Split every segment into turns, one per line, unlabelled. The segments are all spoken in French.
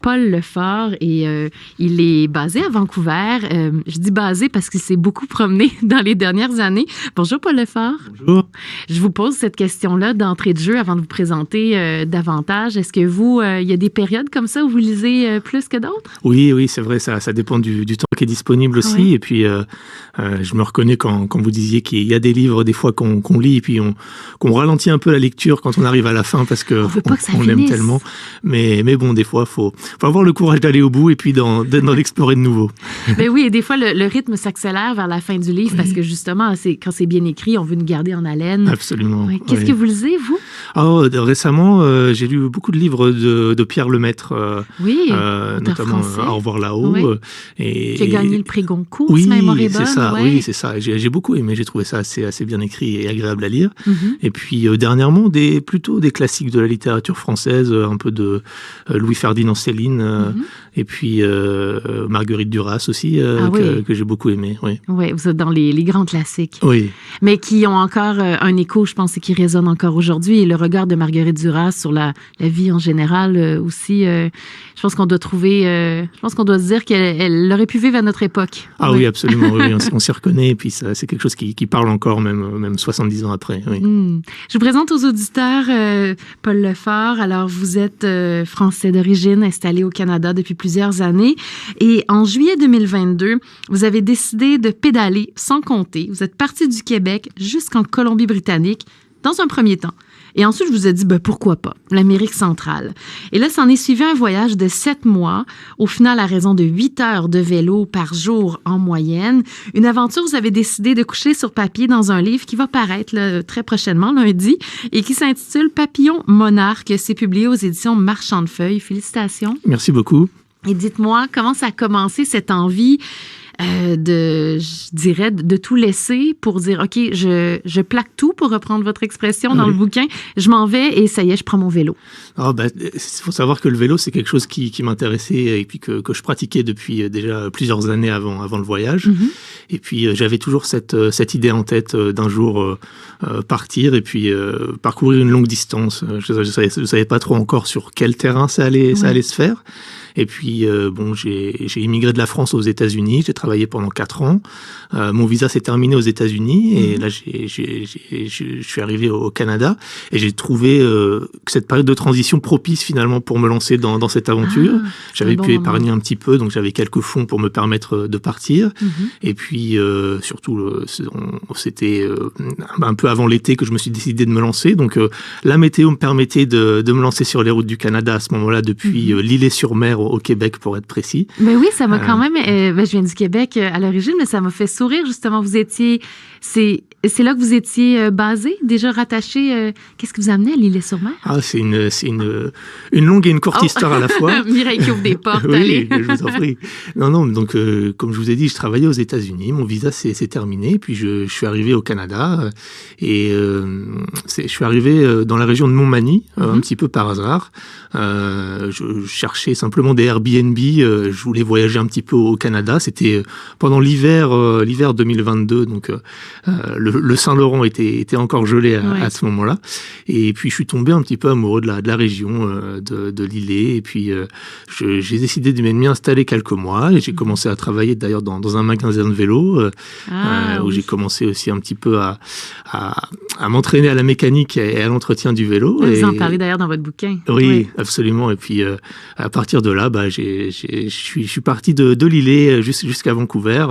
Paul Lefort et il est basé à Vancouver. Je dis basé parce qu'il s'est beaucoup promené dans les dernières années. Bonjour Paul Lefort.
Bonjour.
Je vous pose cette question-là d'entrée de jeu avant de vous présenter davantage. Est-ce que vous, il y a des périodes comme ça où vous lisez plus que d'autres?
Oui, c'est vrai, ça dépend du temps qui est disponible aussi. Oui. Et puis, je me reconnais quand vous disiez qu'il y a des livres des fois qu'on lit et puis qu'on ralentit un peu la lecture quand on arrive à la fin parce que on l'aime tellement. Mais bon, des fois, faut avoir le courage d'aller au bout et puis d'en explorer de nouveau.
Mais oui, et des fois, le rythme s'accélère vers la fin du livre parce que justement, quand c'est bien écrit, on veut nous garder en haleine.
Absolument.
Oui. Qu'est-ce que vous lisez, vous?
Récemment, j'ai lu beaucoup de livres de Pierre Lemaitre, notamment
français.
Au revoir là-haut.
Qui a gagné le prix Goncourt,
oui,
si ma mémoire est bonne.
C'est ça, oui, c'est ça. J'ai beaucoup aimé, j'ai trouvé ça assez bien écrit et agréable à lire. Et puis, dernièrement, plutôt des classiques de la littérature française, un peu de Louis-Ferdinand Céline, et puis Marguerite Duras aussi, que j'ai beaucoup aimé. Oui,
vous êtes dans les grands classiques.
Oui.
Mais qui ont encore un écho, je pense, et qui résonnent encore aujourd'hui. Et le regard de Marguerite Duras sur la vie en général aussi, je pense qu'on doit se dire qu'elle aurait pu vivre à notre époque.
Ah oui, absolument. Oui, on s'y reconnaît. Et puis ça, c'est quelque chose qui parle encore, même 70 ans après. Oui.
Je vous présente aux auditeurs Paul Lefort. Alors, vous êtes français d'origine, installé au Canada depuis plusieurs années. Et en juillet 2022, vous avez décidé de pédaler sans compter. Vous êtes parti du Québec jusqu'en Colombie-Britannique dans un premier temps. Et ensuite, je vous ai dit, pourquoi pas, l'Amérique centrale. Et là, s'en est suivi un voyage de 7 mois, au final à raison de 8 heures de vélo par jour en moyenne. Une aventure, vous avez décidé de coucher sur papier dans un livre qui va paraître très prochainement, lundi, et qui s'intitule « Papillon monarque ». C'est publié aux éditions Marchand de Feuilles. Félicitations.
Merci beaucoup.
Et dites-moi, comment ça a commencé cette envie de tout laisser pour dire, OK, je plaque tout, pour reprendre votre expression dans le bouquin, je m'en vais et ça y est, je prends mon vélo.
Il faut savoir que le vélo, c'est quelque chose qui m'intéressait et puis que je pratiquais depuis déjà plusieurs années avant le voyage. Et puis, j'avais toujours cette idée en tête d'un jour partir et puis parcourir une longue distance. Je savais pas trop encore sur quel terrain ça allait se faire. Et puis, j'ai immigré de la France aux États-Unis. J'ai travaillé pendant 4 ans. Mon visa s'est terminé aux États-Unis. Et là, je suis arrivé au Canada. Et j'ai trouvé cette période de transition propice, finalement, pour me lancer dans cette aventure. J'avais pu épargner un petit peu. Donc, j'avais quelques fonds pour me permettre de partir. Et puis, surtout, c'était un peu avant l'été que je me suis décidé de me lancer. Donc, la météo me permettait de me lancer sur les routes du Canada à ce moment-là, depuis l'Îlet-sur-Mer au Québec, pour être précis.
Mais oui, ça m'a quand même... je viens du Québec à l'origine, mais ça m'a fait sourire, justement. Vous étiez... C'est là que vous étiez basé, déjà rattaché. Qu'est-ce qui vous amenait à l'Îlet-sur-Mer?
C'est une longue et une courte histoire à la fois.
Mireille qui ouvre des portes,
oui,
allez.
Je vous en prie. Non, donc, comme je vous ai dit, je travaillais aux États-Unis. Mon visa s'est terminé. Puis, je suis arrivé au Canada. Et je suis arrivé dans la région de Montmagny, un petit peu par hasard. Je cherchais simplement des Airbnb. Je voulais voyager un petit peu au Canada. C'était pendant l'hiver 2022. Donc, le Saint-Laurent était encore gelé à ce moment-là. Et puis, je suis tombé un petit peu amoureux de la région de l'Îlet. Et puis, j'ai décidé de m'y installer quelques mois. Et j'ai commencé à travailler d'ailleurs dans un magasin de vélo où j'ai commencé aussi un petit peu à m'entraîner à la mécanique et à l'entretien du vélo.
Vous en parlez d'ailleurs dans votre bouquin.
Oui, absolument. Et puis, à partir de là, je suis parti de l'Îlet jusqu'à Vancouver.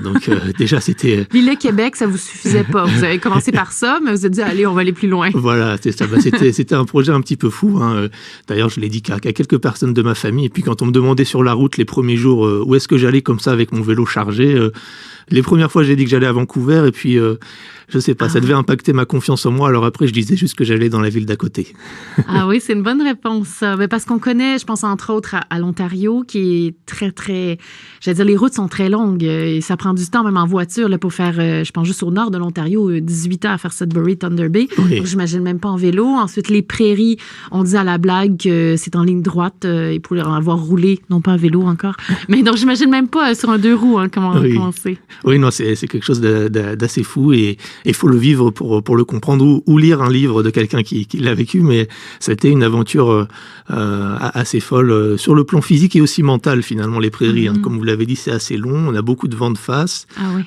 Donc, déjà, c'était...
L'Îlet-Québec, ça vous suffisait pas. Vous avez commencé par ça, mais vous avez dit, allez, on va aller plus loin.
Voilà, c'est ça. C'était un projet un petit peu fou. D'ailleurs, je l'ai dit qu'à quelques personnes de ma famille. Et puis, quand on me demandait sur la route les premiers jours où est-ce que j'allais comme ça avec mon vélo chargé, les premières fois, j'ai dit que j'allais à Vancouver. Et puis, je sais pas, ça devait impacter ma confiance en moi. Alors après, je disais juste que j'allais dans la ville d'à côté.
Ah oui, c'est une bonne réponse, ça. Mais parce qu'on connaît, je pense entre autres à l'Ontario, qui est très, très... J'allais dire, les routes sont très longues et ça prend du temps, même en voiture, là, pour faire, je pense, juste au nord de l'Ontario, 18 ans à faire Sudbury, Thunder Bay.
Oui.
Donc, j'imagine même pas en vélo. Ensuite, les prairies, on dit à la blague que c'est en ligne droite et pour avoir roulé, non pas en vélo encore. Mais donc, j'imagine même pas sur un 2 roues comment c'est.
Oui, non, c'est quelque chose d'assez fou et il faut le vivre pour le comprendre ou lire un livre de quelqu'un qui l'a vécu. Mais ça a été une aventure assez folle sur le plan physique et aussi mental, finalement, les prairies. Comme vous l'avez dit, c'est assez long. On a beaucoup de vent de face.
Ah oui.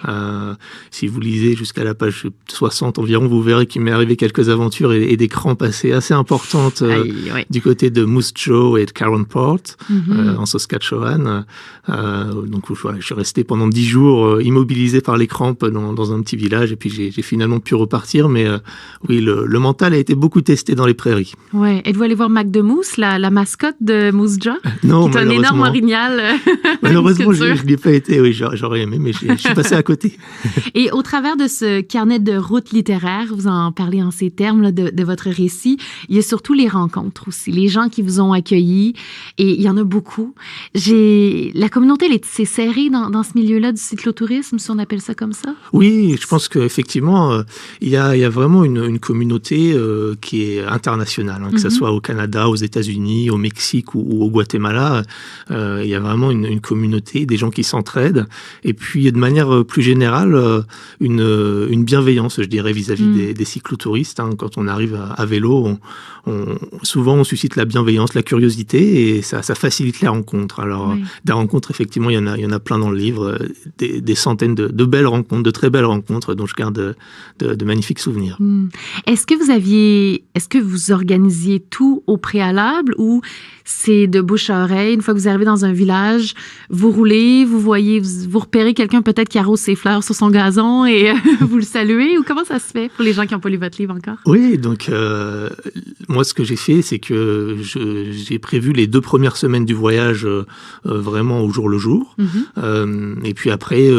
Si vous lisez jusqu'à la page 60 environ, vous verrez qu'il m'est arrivé quelques aventures et des crampes assez importantes du côté de Moose Jaw et de Caronport, en Saskatchewan. Donc, je suis resté pendant 10 jours immobilisé par les crampes dans un petit village et puis j'ai finalement pu repartir. Mais oui, le mental a été beaucoup testé dans les prairies.
Ouais. Êtes-vous allé voir Mac de Moose, la mascotte de Moose Jaw?
Non,
qui est un énorme orignal.
Malheureusement, je n'y ai pas été. Oui, j'aurais aimé, mais je suis passé à côté.
Et au travers de ce carnet de route littéraire, vous en parlez en ces termes là, de votre récit, il y a surtout les rencontres aussi, les gens qui vous ont accueillis, et il y en a beaucoup. La communauté, elle est tissée serrée dans ce milieu-là du cyclotourisme, si on appelle ça comme ça?
Oui, je pense qu'effectivement, il y a vraiment une communauté qui est internationale, que ce soit au Canada, aux États-Unis, au Mexique ou au Guatemala. Il y a vraiment une communauté, des gens qui s'entraident, et puis de manière plus générale, une bienveillance, je dirais, vis-à-vis des cyclotouristes. Quand on arrive à vélo, souvent on suscite la bienveillance, la curiosité, et ça facilite les rencontres. Alors, des rencontres, effectivement, il y en a plein dans le livre, des centaines de belles rencontres, de très belles rencontres, dont je garde de magnifiques souvenirs.
Est-ce que vous organisiez tout au préalable ou c'est de bouche à oreille? Une fois que vous arrivez dans un village, vous roulez, vous repérez quelqu'un peut-être qui arrose ses fleurs sur son gazon et vous le saluez, ou comment ça se fait pour les gens qui n'ont pas lu votre livre encore? Oui,
donc moi ce que j'ai fait, c'est que j'ai prévu les 2 premières semaines du voyage vraiment au jour le jour. Et puis après,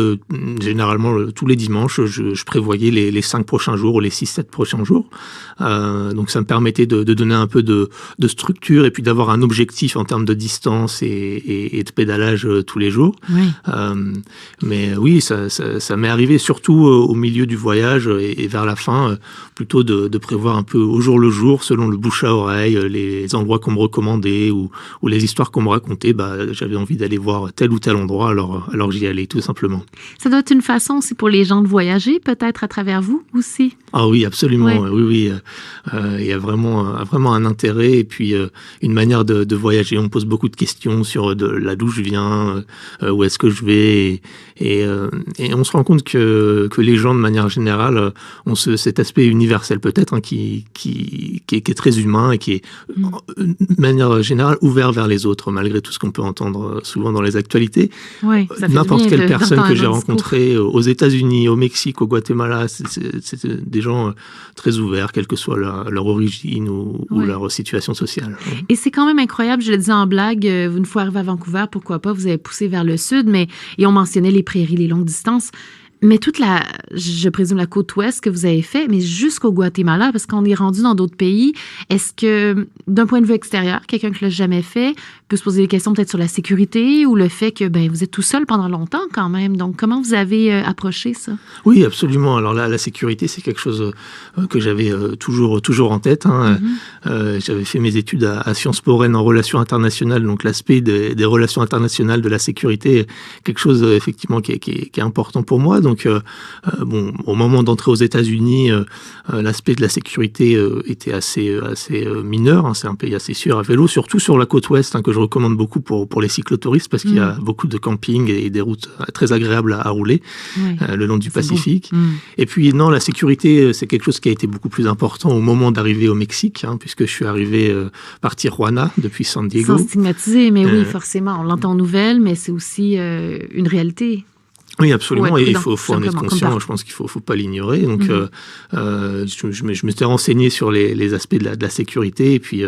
généralement tous les dimanches, je prévoyais les 5 prochains jours ou les 6-7 prochains jours. Donc ça me permettait de donner un peu de structure et puis d'avoir un objectif en termes de distance et de pédalage tous les jours. Mais oui, ça m'est arrivé surtout au milieu du voyage et vers la fin, plutôt de prévoir un peu au jour le jour, selon le bouche à oreille, les endroits qu'on me recommandait ou les histoires qu'on me racontait. J'avais envie d'aller voir tel ou tel endroit, alors j'y allais tout simplement.
Ça doit être une façon aussi pour les gens de voyager, peut-être à travers vous aussi?
Ah oui, absolument. Oui. Il y a vraiment un intérêt et puis une manière de voyager. On me pose beaucoup de questions sur d'où je viens, où est-ce que je vais, et on se rend compte que les gens, de manière générale, ont cet aspect universel peut-être qui est très humain et qui est, de manière générale, ouvert vers les autres, malgré tout ce qu'on peut entendre souvent dans les actualités. N'importe quelle personne que j'ai rencontrée aux États-Unis, au Mexique, au Guatemala, c'est des gens très ouverts, quelle que soit leur origine ou leur situation sociale.
Et c'est quand même incroyable, je le disais en blague, une fois arrivé à Vancouver, pourquoi pas, vous avez poussé vers le sud, et on mentionnait les prairies, les longues distances. Mais je présume la côte ouest que vous avez fait, mais jusqu'au Guatemala, parce qu'on est rendu dans d'autres pays, est-ce que, d'un point de vue extérieur, quelqu'un qui l'a jamais fait peut se poser des questions peut-être sur la sécurité ou le fait que vous êtes tout seul pendant longtemps quand même. Donc, comment vous avez approché ça?
Oui, absolument. Alors là, la sécurité, c'est quelque chose que j'avais toujours en tête. J'avais fait mes études à Sciences Po Rennes en relations internationales, donc l'aspect des relations internationales, de la sécurité, est quelque chose effectivement qui est important pour moi. Donc, au moment d'entrer aux États-Unis, l'aspect de la sécurité était assez mineur. C'est un pays assez sûr à vélo, surtout sur la côte ouest, que je recommande beaucoup pour les cyclotouristes parce qu'il y a beaucoup de camping et des routes très agréables à rouler le long du Pacifique. Et puis, non, la sécurité, c'est quelque chose qui a été beaucoup plus important au moment d'arriver au Mexique, puisque je suis arrivé par Tijuana depuis San Diego.
Sans stigmatiser, mais oui, forcément, on l'entend en nouvelles, mais c'est aussi une réalité.
Oui, absolument, et il faut en être conscient, je pense qu'il faut pas l'ignorer. Donc, je m'étais renseigné sur les aspects de la sécurité, et puis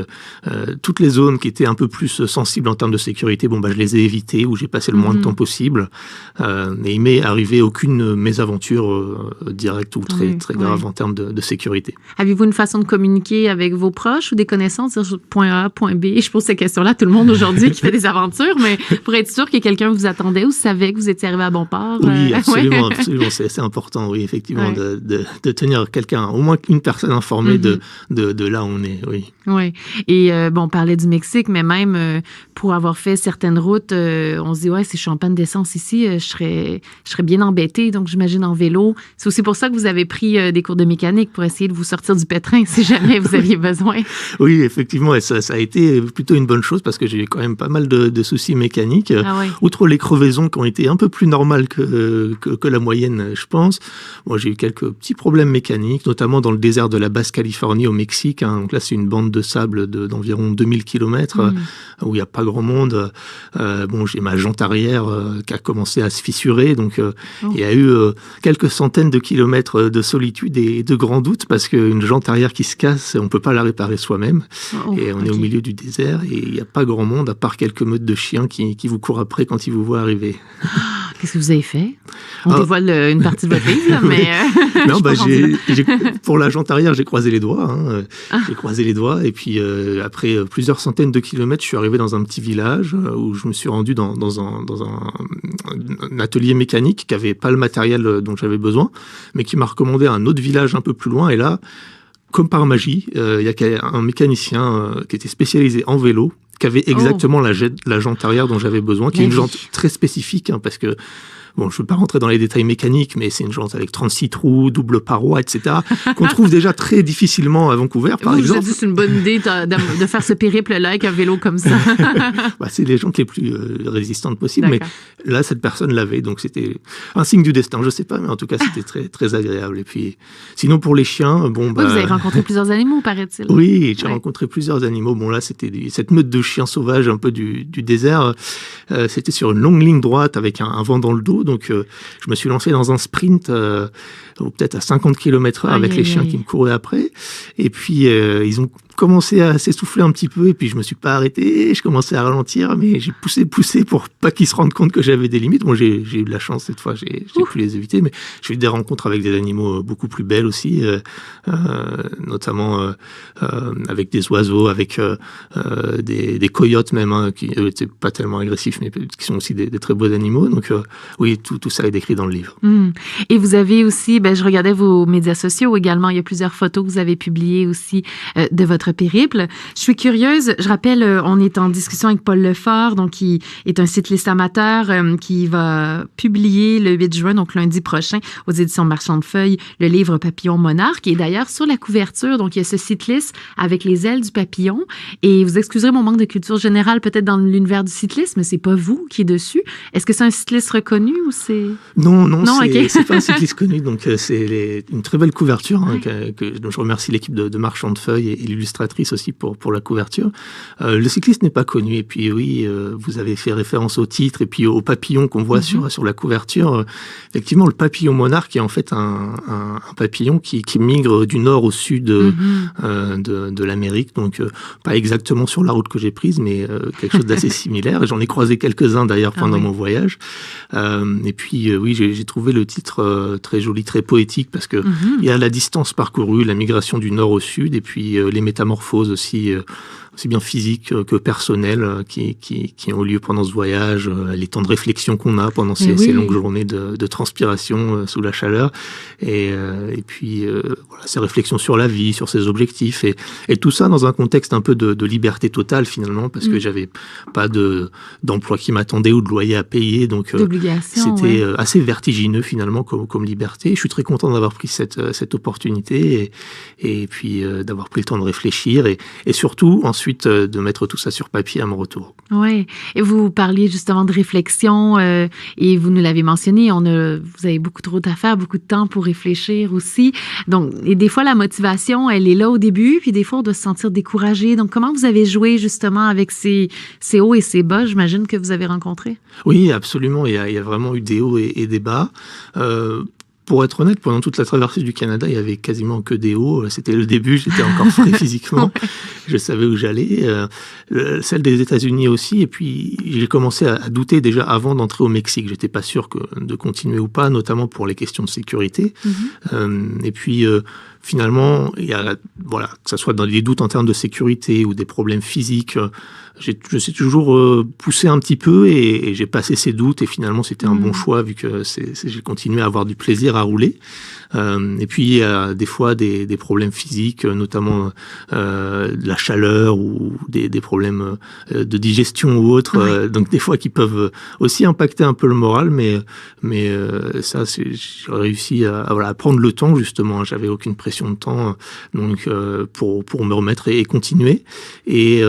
toutes les zones qui étaient un peu plus sensibles en termes de sécurité, je les ai évitées, où j'ai passé le moins de temps possible, et il m'est arrivé aucune mésaventure directe ou très grave en termes de sécurité.
Avez-vous une façon de communiquer avec vos proches ou des connaissances sur point A, point B? Je pose ces questions-là à tout le monde aujourd'hui qui fait des aventures, mais pour être sûr que quelqu'un vous attendait ou savait que vous étiez arrivé à bon port, sport.
Oui, absolument,
Ouais.
absolument. C'est important, oui, effectivement,
Ouais.
de tenir quelqu'un, au moins une personne informée de là où on est, oui.
Oui. Et bon, on parlait du Mexique, mais même pour avoir fait certaines routes, on se dit, ouais, si je suis en panne d'essence ici, je serais bien embêtée. Donc, j'imagine en vélo. C'est aussi pour ça que vous avez pris des cours de mécanique pour essayer de vous sortir du pétrin si jamais vous aviez besoin.
Oui, effectivement, et ça a été plutôt une bonne chose parce que j'ai eu quand même pas mal de soucis mécaniques.
Ah ouais.
Outre les crevaisons qui ont été un peu plus normales que la moyenne, je pense. Moi, j'ai eu quelques petits problèmes mécaniques, notamment dans le désert de la Basse-Californie au Mexique. Hein. Donc là, c'est une bande de sable d'environ 2000 km où il n'y a pas grand monde. Bon, j'ai ma jante arrière qui a commencé à se fissurer. Donc, il y a eu quelques centaines de kilomètres de solitude et de grands doutes parce qu'une jante arrière qui se casse, on ne peut pas la réparer soi-même. Et on est au milieu du désert et il n'y a pas grand monde à part quelques meutes de chiens qui vous courent après quand ils vous voient arriver.
Qu'est-ce que vous avez fait? On dévoile une partie de votre livre, là, mais...
Non, pour la jante arrière, j'ai croisé les doigts. Hein. J'ai croisé les doigts et puis après plusieurs centaines de kilomètres, je suis arrivé dans un petit village où je me suis rendu dans un atelier mécanique qui n'avait pas le matériel dont j'avais besoin, mais qui m'a recommandé un autre village un peu plus loin. Et là, comme par magie, il y a un mécanicien qui était spécialisé en vélo, qui avait exactement la jante arrière dont j'avais besoin, qui est une jante très spécifique, hein, parce que bon, je ne veux pas rentrer dans les détails mécaniques, mais c'est une jante avec 36 trous, double paroi, etc., qu'on trouve déjà très difficilement à Vancouver, par exemple.
Vous avez dit c'est une bonne idée de faire ce périple-là avec un vélo comme ça.
C'est les jantes les plus résistantes possibles, mais là, cette personne l'avait, donc c'était un signe du destin, je ne sais pas, mais en tout cas, c'était très, très agréable. Et puis, sinon, pour les chiens, bon...
Vous avez rencontré plusieurs animaux, paraît-il.
Oui, j'ai rencontré plusieurs animaux. Bon, là, c'était cette meute de chiens sauvages un peu du désert. C'était sur une longue ligne droite avec un vent dans le dos. Donc, je me suis lancé dans un sprint, peut-être à 50 km/h avec les chiens qui me couraient après. Et puis, ils ont commencé à s'essouffler un petit peu. Et puis, je me suis pas arrêté. Je commençais à ralentir, mais j'ai poussé pour pas qu'ils se rendent compte que j'avais des limites. Bon, j'ai eu de la chance cette fois. J'ai pu les éviter. Mais j'ai eu des rencontres avec des animaux beaucoup plus belles aussi, notamment avec des oiseaux, avec des coyotes même, hein, qui n'étaient pas tellement agressifs, mais qui sont aussi des très beaux animaux. Donc, oui, tout ça est décrit dans le livre.
Et vous avez aussi, je regardais vos médias sociaux également, il y a plusieurs photos que vous avez publiées aussi de votre périple. Je suis curieuse, je rappelle, on est en discussion avec Paul Lefort, donc qui est un cycliste amateur qui va publier le 8 juin, donc lundi prochain, aux éditions Marchand de Feuilles, le livre Papillon Monarque. Et d'ailleurs, sur la couverture, donc il y a ce cycliste avec les ailes du papillon. Et vous excuserez mon manque de culture générale peut-être dans l'univers du cyclisme, mais c'est pas vous qui est dessus. Est-ce que c'est un cycliste reconnu ou c'est...
Non, c'est pas un cycliste connu, donc c'est une très belle couverture dont je remercie l'équipe de Marchand de Feuilles et l'illustratrice aussi pour la couverture. Le cycliste n'est pas connu, et puis oui, vous avez fait référence au titre et puis au papillon qu'on voit sur la couverture. Effectivement, le papillon monarque est en fait un papillon qui migre du nord au sud de l'Amérique, donc pas exactement sur la route que j'ai prise, mais quelque chose d'assez similaire. J'en ai croisé quelques-uns d'ailleurs pendant mon voyage. Et puis oui, j'ai trouvé le titre très joli, très poétique, parce que il y a la distance parcourue, la migration du nord au sud, et puis les métamorphoses aussi bien physiques que personnelles qui ont lieu pendant ce voyage, les temps de réflexion qu'on a pendant ces longues journées de transpiration sous la chaleur, et puis voilà, ces réflexions sur la vie, sur ses objectifs, et tout ça dans un contexte un peu de liberté totale finalement, parce que j'avais pas d'emploi qui m'attendait ou de loyer à payer, donc c'était assez vertigineux finalement comme liberté. Je suis très content d'avoir pris cette opportunité et puis d'avoir pris le temps de réfléchir et surtout ensuite de mettre tout ça sur papier à mon retour.
Oui, et vous parliez justement de réflexion et vous nous l'avez mentionné, vous avez beaucoup de routes à faire, beaucoup de temps pour réfléchir aussi. Donc, et des fois, la motivation, elle est là au début, puis des fois, on doit se sentir découragé. Donc, comment vous avez joué justement avec ces hauts et ces bas, j'imagine, que vous avez rencontrés? Oui,
absolument. Il y a vraiment eu des hauts et des bas. Pour être honnête, pendant toute la traversée du Canada, il y avait quasiment que des hauts. C'était le début, j'étais encore frais physiquement. Je savais où j'allais. Celle des États-Unis aussi. Et puis, j'ai commencé à douter déjà avant d'entrer au Mexique. J'étais pas sûr de continuer ou pas, notamment pour les questions de sécurité. Et puis, finalement, il y a, voilà, que ce soit dans des doutes en termes de sécurité ou des problèmes physiques, je suis toujours poussé un petit peu et j'ai passé ces doutes et finalement c'était un bon choix vu que j'ai continué à avoir du plaisir à rouler. Et puis il y a des fois des problèmes physiques, notamment de la chaleur ou des problèmes de digestion ou autres, donc des fois qui peuvent aussi impacter un peu le moral, mais ça j'ai réussi à prendre le temps justement. J'avais aucune pression de temps donc pour me remettre et continuer. Et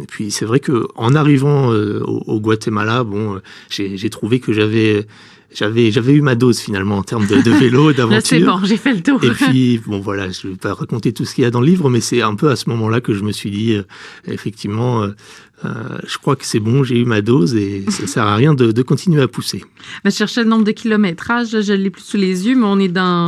puis c'est vrai que en arrivant au Guatemala, bon, j'ai trouvé que j'avais eu ma dose finalement en termes de vélo, d'aventure.
Là, c'est bon, j'ai fait le tour.
Et puis, bon voilà, je ne vais pas raconter tout ce qu'il y a dans le livre, mais c'est un peu à ce moment-là que je me suis dit, effectivement, je crois que c'est bon, j'ai eu ma dose et ça ne sert à rien de continuer à pousser.
Je cherchais le nombre de kilométrages, je ne l'ai plus sous les yeux, mais on est dans...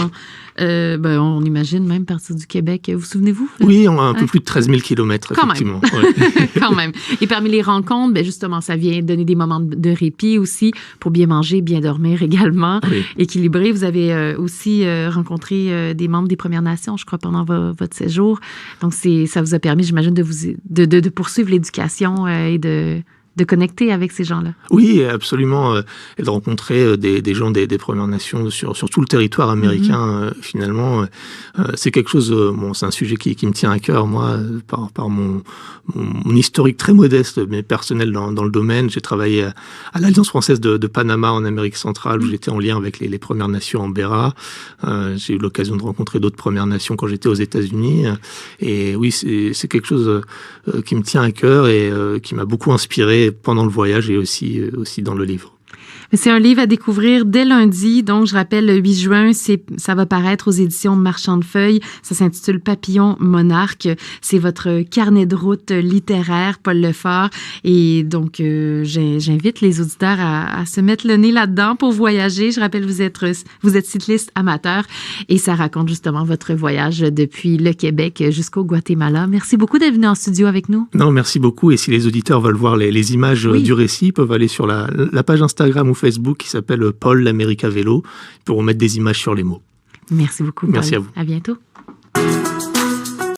on imagine même partir du Québec. Vous souvenez-vous?
Oui, on a un peu plus de 13 000 kilomètres, effectivement.
Ouais. Quand même. Et parmi les rencontres, justement, ça vient donner des moments de répit aussi pour bien manger, bien dormir également, équilibré. Vous avez aussi rencontré des membres des Premières Nations, je crois, pendant votre séjour. Donc, ça vous a permis, j'imagine, de poursuivre l'éducation et de connecter avec ces gens-là.
Oui, absolument. Et de rencontrer des gens des Premières Nations sur tout le territoire américain, finalement, c'est quelque chose... c'est un sujet qui me tient à cœur, moi, par mon historique très modeste, mais personnel dans le domaine. J'ai travaillé à l'Alliance française de Panama en Amérique centrale, où j'étais en lien avec les Premières Nations en Béra. J'ai eu l'occasion de rencontrer d'autres Premières Nations quand j'étais aux États-Unis. Et oui, c'est quelque chose qui me tient à cœur et qui m'a beaucoup inspiré pendant le voyage et aussi dans le livre.
C'est un livre à découvrir dès lundi, donc je rappelle le 8 juin, ça va paraître aux éditions Marchand de Feuilles. Ça s'intitule Papillon Monarque. C'est votre carnet de route littéraire, Paul Lefort. Et donc, j'invite les auditeurs à se mettre le nez là-dedans pour voyager. Je rappelle, vous êtes cycliste amateur et ça raconte justement votre voyage depuis le Québec jusqu'au Guatemala. Merci beaucoup d'être venu en studio avec nous.
Non, merci beaucoup. Et si les auditeurs veulent voir les images du récit, ils peuvent aller sur la page Instagram ou Facebook qui s'appelle Paul l'América Vélo. Ils pourront mettre des images sur les mots.
Merci beaucoup, Paul.
Merci à vous.
À bientôt.